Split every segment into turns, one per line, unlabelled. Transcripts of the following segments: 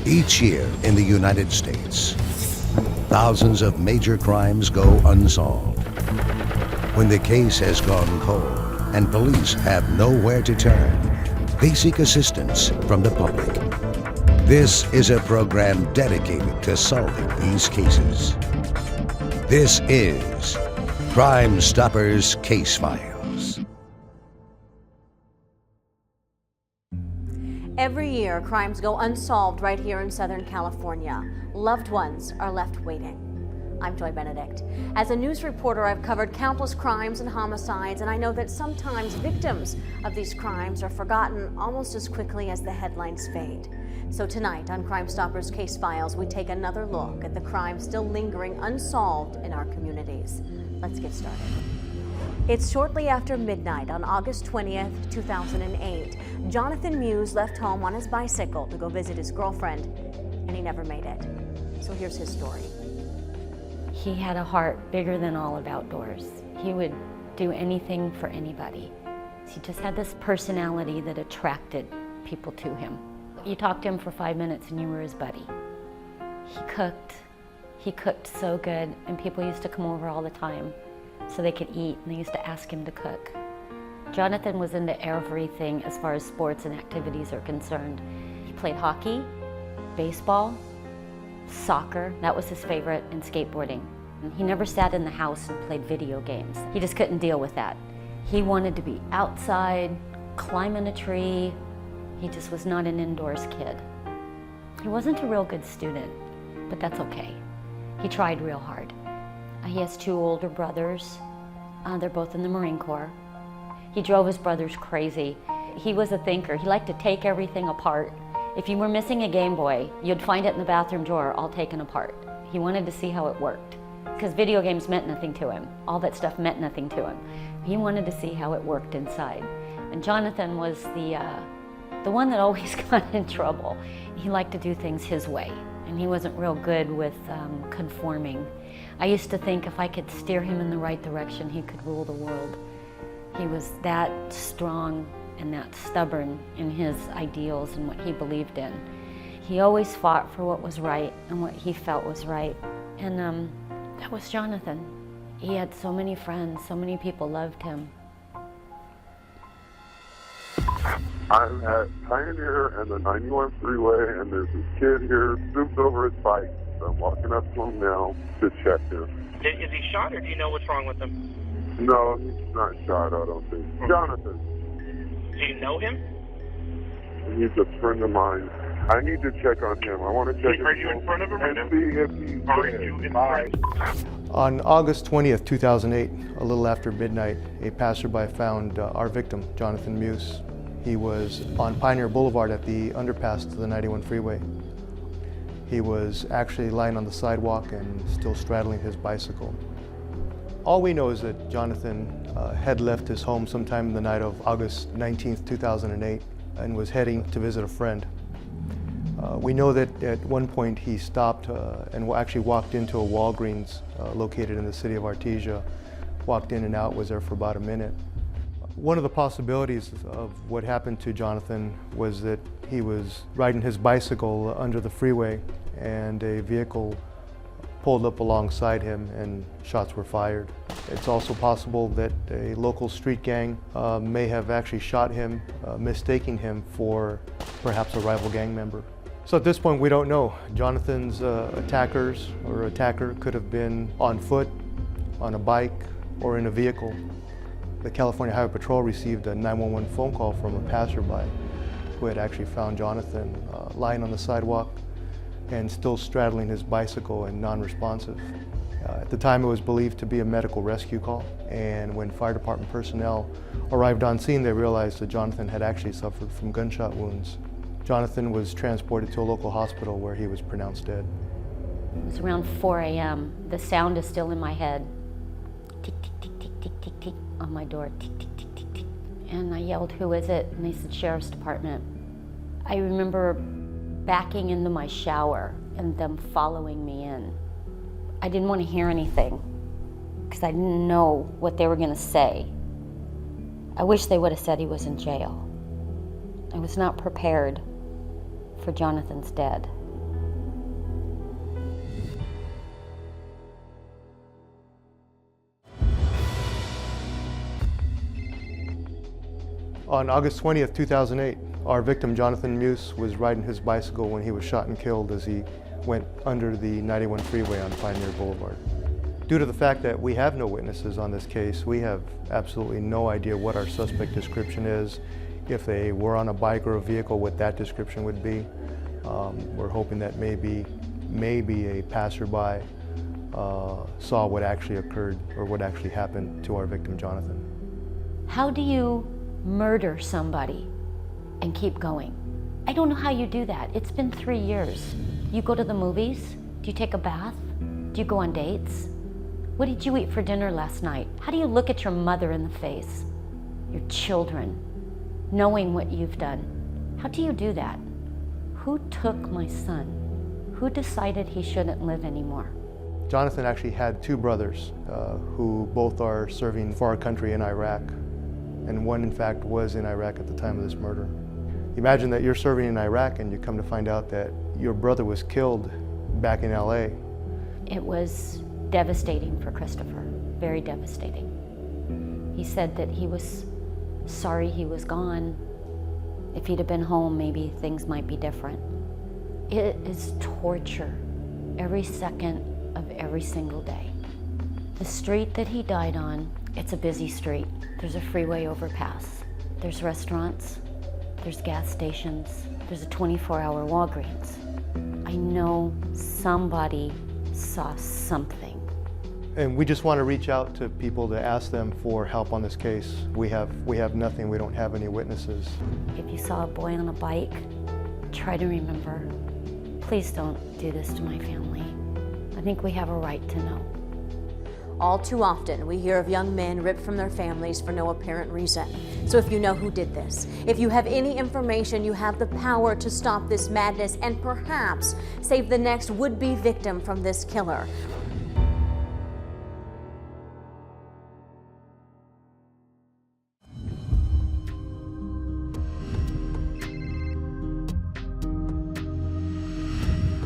Each year in the United States, thousands of major crimes go unsolved. When the case has gone cold and police have nowhere to turn, they seek assistance from the public. This is a program dedicated to solving these cases. This is Crime Stoppers Case Files.
Every year, crimes go unsolved right here in Southern California. Loved ones are left waiting. I'm Joy Benedict. As a news reporter, I've covered countless crimes and homicides, and I know that sometimes victims of these crimes are forgotten almost as quickly as the headlines fade. So tonight on Crime Stoppers Case Files, we take another look at the crimes still lingering unsolved in our communities. Let's get started. It's shortly after midnight on August 20th, 2008. Jonathan Muse left home on his bicycle to go visit his girlfriend, and he never made it. So here's his story.
He had a heart bigger than all of outdoors. He would do anything for anybody. He just had this personality that attracted people to him. You talked to him for 5 minutes and you were his buddy. He cooked so good, and people used to come over all the time so they could eat, and they used to ask him to cook. Jonathan was into everything as far as sports and activities are concerned. He played hockey, baseball, soccer, that was his favorite, and skateboarding. And he never sat in the house and played video games. He just couldn't deal with that. He wanted to be outside, climbing a tree. He just was not an indoors kid. He wasn't a real good student, but that's okay. He tried real hard. He has two older brothers. They're both in the Marine Corps. He drove his brothers crazy. He was a thinker. He liked to take everything apart. If you were missing a Game Boy, you'd find it in the bathroom drawer all taken apart. He wanted to see how it worked, because video games meant nothing to him. All that stuff meant nothing to him. He wanted to see how it worked inside. And Jonathan was the one that always got in trouble. He liked to do things his way, and he wasn't real good with conforming. I used to think if I could steer him in the right direction, he could rule the world. He was that strong and that stubborn in his ideals and what he believed in. He always fought for what was right and what he felt was right. And that was Jonathan. He had so many friends, so many people loved him.
I'm at Pioneer and the 91 freeway, and there's this kid here stooped over his bike. So I'm walking up to him now to check him.
Is he shot, or do you know what's wrong with him?
No, he's not shot, I don't think. Jonathan.
Do you know him?
He's a friend of mine. I need to check on him. I want to check
Are you in front of him right now?
and see if he's
Are
dead.
you in front?
On August 20th, 2008, a little after midnight, a passerby found our victim, Jonathan Muse. He was on Pioneer Boulevard at the underpass to the 91 freeway. He was actually lying on the sidewalk and still straddling his bicycle. All we know is that Jonathan had left his home sometime in the night of August 19th, 2008, and was heading to visit a friend. We know that at one point he stopped and actually walked into a Walgreens located in the city of Artesia, walked in and out, was there for about a minute. One of the possibilities of what happened to Jonathan was that he was riding his bicycle under the freeway and a vehicle pulled up alongside him and shots were fired. It's also possible that a local street gang may have actually shot him, mistaking him for perhaps a rival gang member. So at this point we don't know. Jonathan's attackers or attacker could have been on foot, on a bike, or in a vehicle. The California Highway Patrol received a 911 phone call from a passerby who had actually found Jonathan lying on the sidewalk and still straddling his bicycle and non-responsive. At the time it was believed to be a medical rescue call, and when fire department personnel arrived on scene they realized that Jonathan had actually suffered from gunshot wounds. Jonathan was transported to a local hospital where he was pronounced dead.
It was around 4 a.m. The sound is still in my head. Tick, tick, tick, tick, tick, tick, tick on my door. Tick, tick, tick, tick, tick. And I yelled, "Who is it?" And they said, "Sheriff's Department." I remember backing into my shower and them following me in. I didn't want to hear anything because I didn't know what they were going to say. I wish they would have said he was in jail. I was not prepared for Jonathan's dead.
On August 20th, 2008, our victim, Jonathan Muse, was riding his bicycle when he was shot and killed as he went under the 91 freeway on Pioneer Boulevard. Due to the fact that we have no witnesses on this case, we have absolutely no idea what our suspect description is. If they were on a bike or a vehicle, what that description would be. We're hoping that maybe a passerby saw what actually occurred or what actually happened to our victim, Jonathan.
How do you murder somebody and keep going? I don't know how you do that. It's been 3 years. Do you go to the movies? Do you take a bath? Do you go on dates? What did you eat for dinner last night? How do you look at your mother in the face, your children, knowing what you've done? How do you do that? Who took my son? Who decided he shouldn't live anymore?
Jonathan actually had two brothers who both are serving for our country in Iraq, and one in fact was in Iraq at the time of this murder. Imagine that you're serving in Iraq and you come to find out that your brother was killed back in LA.
It was devastating for Christopher, very devastating. He said that he was sorry he was gone. If he'd have been home, maybe things might be different. It is torture every second of every single day. The street that he died on, it's a busy street. There's a freeway overpass. There's restaurants, there's gas stations, there's a 24-hour Walgreens. I know somebody saw something.
And we just want to reach out to people to ask them for help on this case. We have nothing, we don't have any witnesses.
If you saw a boy on a bike, try to remember, please don't do this to my family. I think we have a right to know.
All too often, we hear of young men ripped from their families for no apparent reason. So if you know who did this, if you have any information, you have the power to stop this madness and perhaps save the next would-be victim from this killer.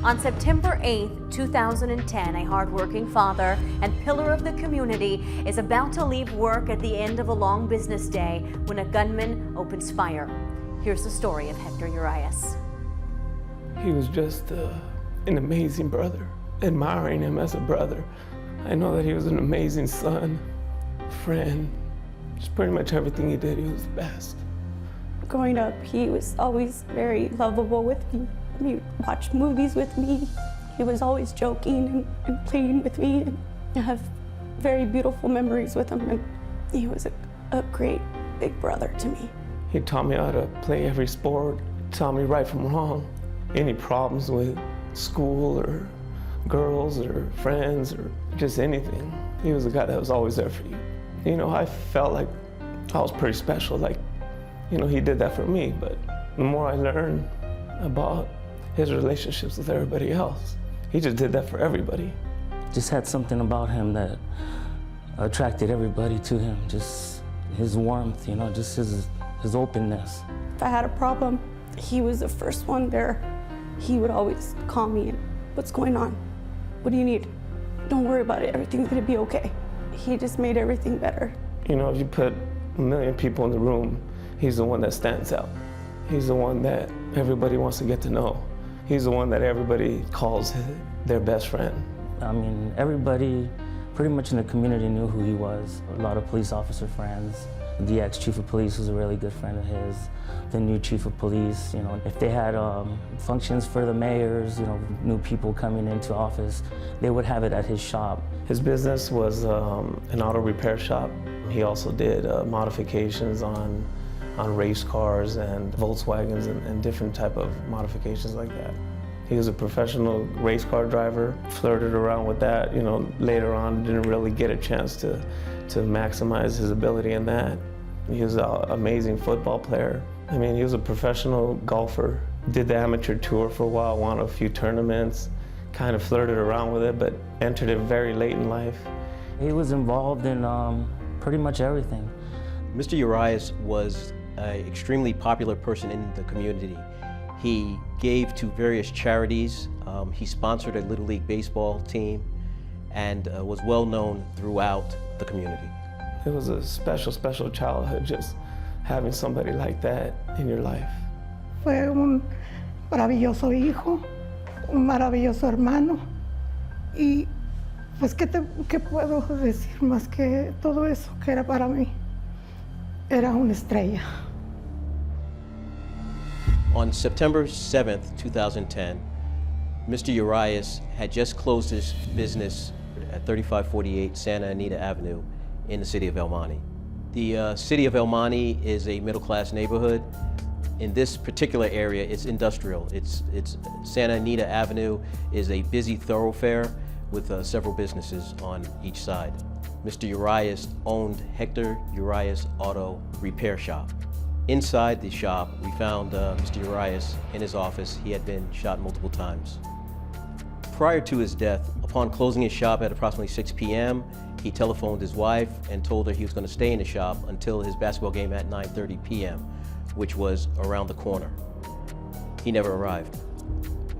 On September 8th, 2010, a hardworking father and pillar of the community is about to leave work at the end of a long business day when a gunman opens fire. Here's the story of Hector Urias.
He was just an amazing brother, admiring him as a brother. I know that he was an amazing son, friend, just pretty much everything he did, he was the best.
Growing up, he was always very lovable with me. He watched movies with me. He was always joking and playing with me. And I have very beautiful memories with him. And he was a great big brother to me.
He taught me how to play every sport, taught me right from wrong. Any problems with school or girls or friends or just anything. He was a guy that was always there for you. You know, I felt like I was pretty special. Like, you know, he did that for me. But the more I learned about his relationships with everybody else, he just did that for everybody.
Just had something about him that attracted everybody to him. Just his warmth, you know, just his openness.
If I had a problem, he was the first one there. He would always call me and, what's going on? What do you need? Don't worry about it, everything's gonna be okay. He just made everything better.
You know, if you put 1 million people in the room, he's the one that stands out. He's the one that everybody wants to get to know. He's the one that everybody calls their best friend.
I mean, everybody pretty much in the community knew who he was. A lot of police officer friends. The ex-chief of police was a really good friend of his. The new chief of police, you know, if they had functions for the mayors, you know, new people coming into office, they would have it at his shop.
His business was an auto repair shop. He also did modifications on race cars and Volkswagens and different type of modifications like that. He was a professional race car driver, flirted around with that, you know, later on didn't really get a chance to maximize his ability in that. He was an amazing football player. I mean, he was a professional golfer, did the amateur tour for a while, won a few tournaments, kind of flirted around with it, but entered it very late in life.
He was involved in pretty much everything.
Mr. Urias was an extremely popular person in the community. He gave to various charities. He sponsored a Little League baseball team and was well known throughout the community.
It was a special, special childhood, just having somebody like that in your life?
Fue un maravilloso hijo, un maravilloso hermano, y pues ¿qué puedo decir más que todo eso que era para mí? Era una estrella.
On September 7th, 2010, Mr. Urias had just closed his business at 3548 Santa Anita Avenue in the city of El Monte. The city of El Monte is a middle-class neighborhood. In this particular area, it's industrial. It's Santa Anita Avenue is a busy thoroughfare with several businesses on each side. Mr. Urias owned Hector Urias Auto Repair Shop. Inside the shop, we found Mr. Urias in his office. He had been shot multiple times. Prior to his death, upon closing his shop at approximately 6 p.m., he telephoned his wife and told her he was going to stay in the shop until his basketball game at 9:30 p.m., which was around the corner. He never arrived.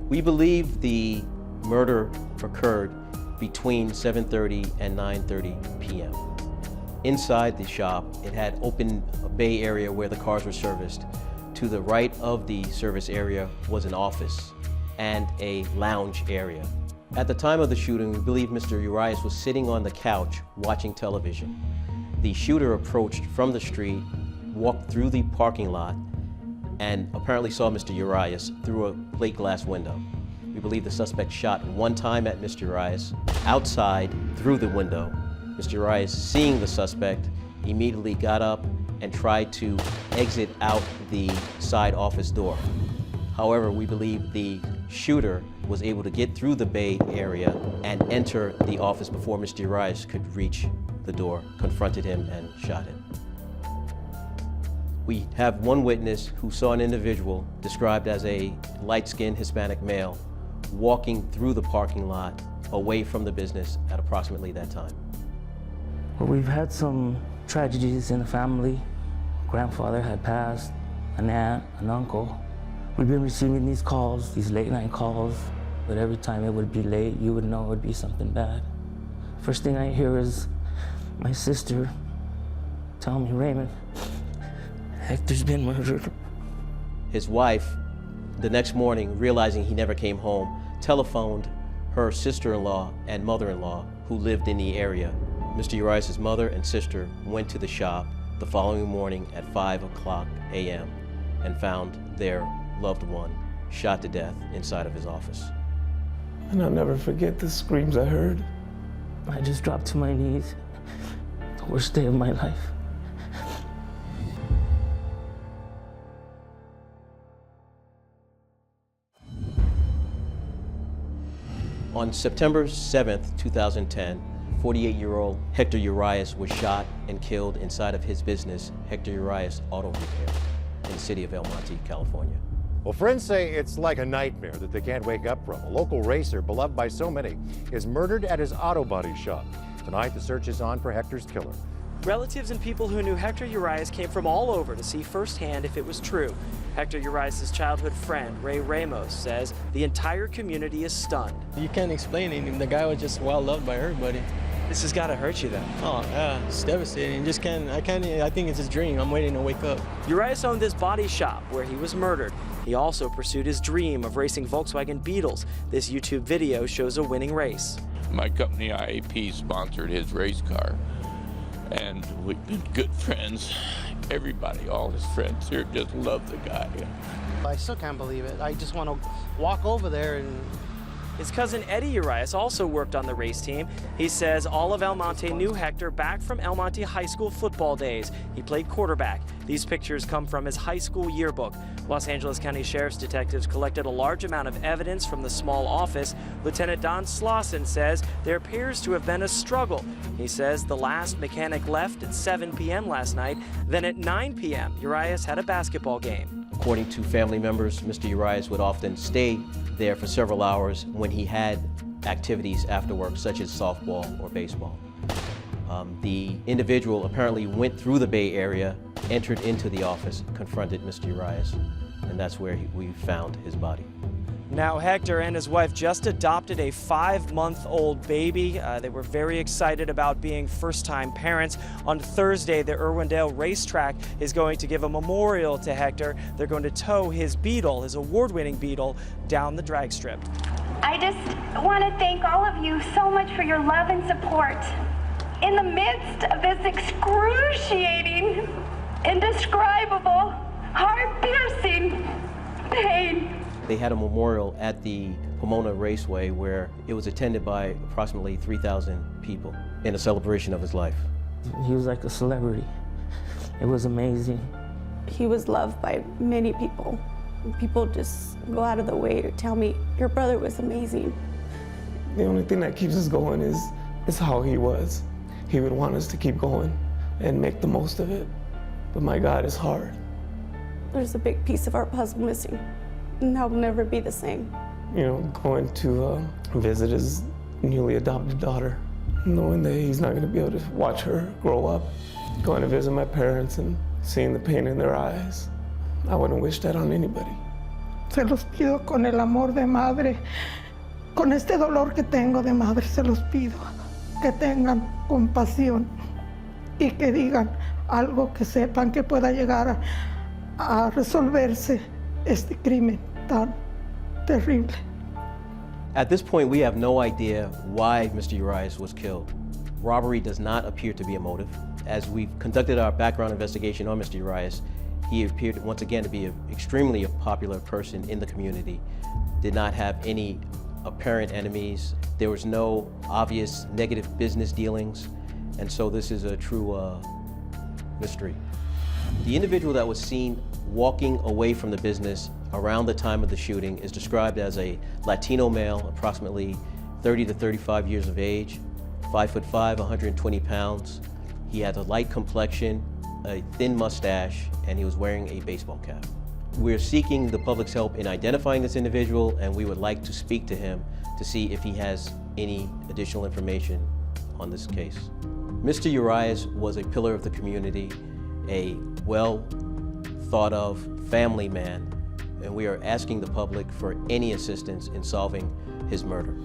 We believe the murder occurred between 7:30 and 9:30 p.m. Inside the shop, it had open bay area where the cars were serviced. To the right of the service area was an office and a lounge area. At the time of the shooting, we believe Mr. Urias was sitting on the couch watching television. The shooter approached from the street, walked through the parking lot, and apparently saw Mr. Urias through a plate glass window. We believe the suspect shot one time at Mr. Urias, outside, through the window. Mr. Urias, seeing the suspect, immediately got up and tried to exit out the side office door. However, we believe the shooter was able to get through the bay area and enter the office before Mr. Urias could reach the door, confronted him, and shot him. We have one witness who saw an individual described as a light-skinned Hispanic male walking through the parking lot away from the business at approximately that time.
Well, we've had some tragedies in the family. Grandfather had passed, an aunt, an uncle. We've been receiving these calls, these late night calls, but every time it would be late, you would know it would be something bad. First thing I hear is my sister telling me, Raymond, Hector's been murdered.
His wife, the next morning, realizing he never came home, telephoned her sister-in-law and mother-in-law who lived in the area. Mr. Urias' mother and sister went to the shop the following morning at 5:00 a.m. and found their loved one shot to death inside of his office.
And I'll never forget the screams I heard.
I just dropped to my knees. The worst day of my life.
On September 7th, 2010, 48-year-old Hector Urias was shot and killed inside of his business, Hector Urias Auto Repair, in the city of El Monte, California.
Well, friends say it's like a nightmare that they can't wake up from. A local racer, beloved by so many, is murdered at his auto body shop. Tonight, the search is on for Hector's killer.
Relatives and people who knew Hector Urias came from all over to see firsthand if it was true. Hector Urias' childhood friend, Ray Ramos, says the entire community is stunned.
You can't explain it. The guy was just well loved by everybody.
This has got to hurt you, though.
Oh, yeah, it's devastating. I think it's his dream. I'm waiting to wake up.
Urias owned this body shop where he was murdered. He also pursued his dream of racing Volkswagen Beetles. This YouTube video shows a winning race.
My company, IAP, sponsored his race car. And we've been good friends. Everybody, all his friends here just love the guy.
I still can't believe it. I just want to walk over there and...
His cousin Eddie Urias also worked on the race team. He says all of El Monte knew Hector back from El Monte high school football days. He played quarterback. These pictures come from his high school yearbook. Los Angeles County Sheriff's detectives collected a large amount of evidence from the small office. Lieutenant Don Slauson says there appears to have been a struggle. He says the last mechanic left at 7 p.m. last night. Then at 9 p.m., Urias had a basketball game.
According to family members, Mr. Urias would often stay there for several hours when he had activities after work, such as softball or baseball. The individual apparently went through the Bay Area, entered into the office, confronted Mr. Urias, and that's where we found his body.
Now, Hector and his wife just adopted a 5-month-old baby. They were very excited about being first-time parents. On Thursday, the Irwindale racetrack is going to give a memorial to Hector. They're going to tow his Beetle, his award-winning Beetle, down the drag strip.
I just want to thank all of you so much for your love and support. In the midst of this excruciating, indescribable, heart-piercing pain.
They had a memorial at the Pomona Raceway where it was attended by approximately 3,000 people in a celebration of his life.
He was like a celebrity. It was amazing.
He was loved by many people. People just go out of the way to tell me, your brother was amazing.
The only thing that keeps us going is how he was. He would want us to keep going and make the most of it. But my God, it's hard.
There's a big piece of our puzzle missing, and that will never be the same.
You know, going to visit his newly adopted daughter, knowing that he's not going to be able to watch her grow up. Going to visit my parents and seeing the pain in their eyes. I wouldn't wish that on anybody.
Se los pido con el amor de madre, con este dolor que tengo de madre, se los pido que tengan compasión y que digan algo que sepan que pueda llegar a resolverse este crimen tan terrible.
At this point, we have no idea why Mr. Urias was killed. Robbery does not appear to be a motive. As we've conducted our background investigation on Mr. Urias, he appeared once again to be an extremely popular person in the community, did not have any apparent enemies. There was no obvious negative business dealings, and so this is a true mystery. The individual that was seen walking away from the business around the time of the shooting is described as a Latino male, approximately 30 to 35 years of age, 5'5", 120 pounds. He had a light complexion, a thin mustache, and he was wearing a baseball cap. We're seeking the public's help in identifying this individual, and we would like to speak to him to see if he has any additional information on this case. Mr. Urias was a pillar of the community, a well thought of family man, and we are asking the public for any assistance in solving his murder.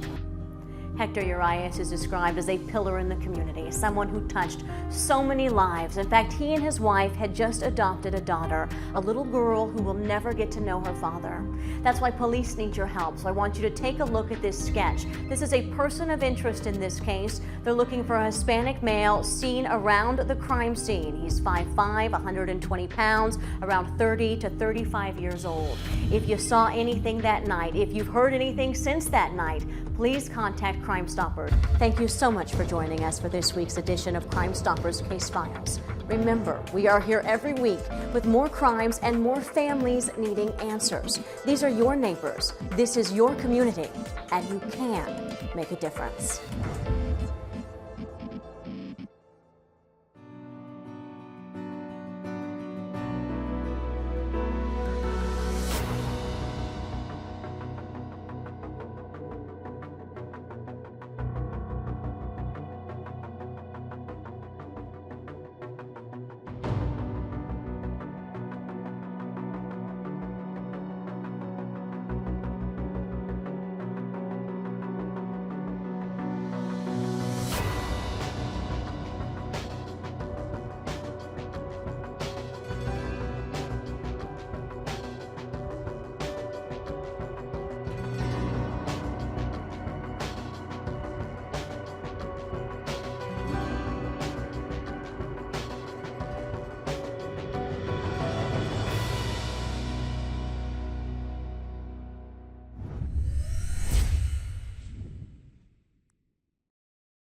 Hector Urias is described as a pillar in the community, someone who touched so many lives. In fact, he and his wife had just adopted a daughter, a little girl who will never get to know her father. That's why police need your help, so I want you to take a look at this sketch. This is a person of interest in this case. They're looking for a Hispanic male seen around the crime scene. He's 5'5", 120 pounds, around 30 to 35 years old. If you saw anything that night, if you've heard anything since that night, please contact Crime Stoppers. Thank you so much for joining us for this week's edition of Crime Stoppers Case Files. Remember, we are here every week with more crimes and more families needing answers. These are your neighbors, this is your community, and you can make a difference.